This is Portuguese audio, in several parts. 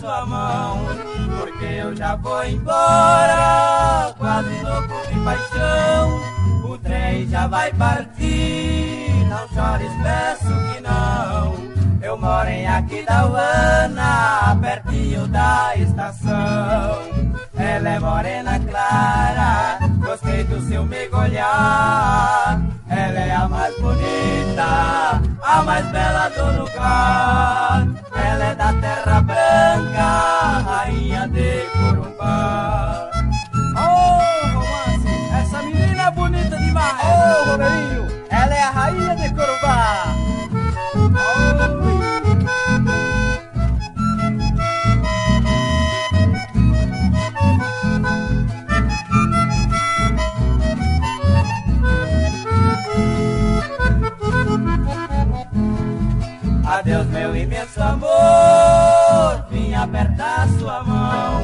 sua mão, porque eu já vou embora, quase louco de paixão. O trem já vai partir, não chores, peço que não. Eu moro em Aquidauana, pertinho da estação. Ela é morena clara, gostei do seu mergulhar. Ela é a mais bonita, a mais bela do lugar. Ela é da terra branca, rainha de Corumbá. Oh, romance, essa menina é bonita demais. Oh, Romerinho, ela é a rainha de Corumbá. Adeus, meu imenso amor, vim apertar sua mão,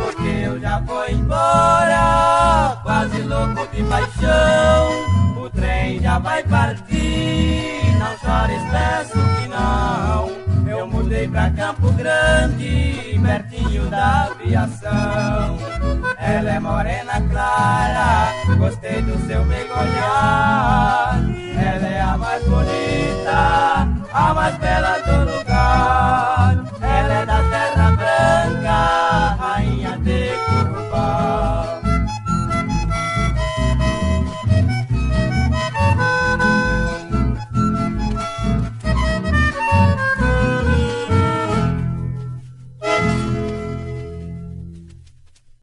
porque eu já vou embora, quase louco de paixão. O trem já vai partir, não chores, peço que não. Eu mudei pra Campo Grande, pertinho da aviação. Ela é morena clara, gostei do seu mergulhar. Ela é a mais bonita, a mais bela do lugar.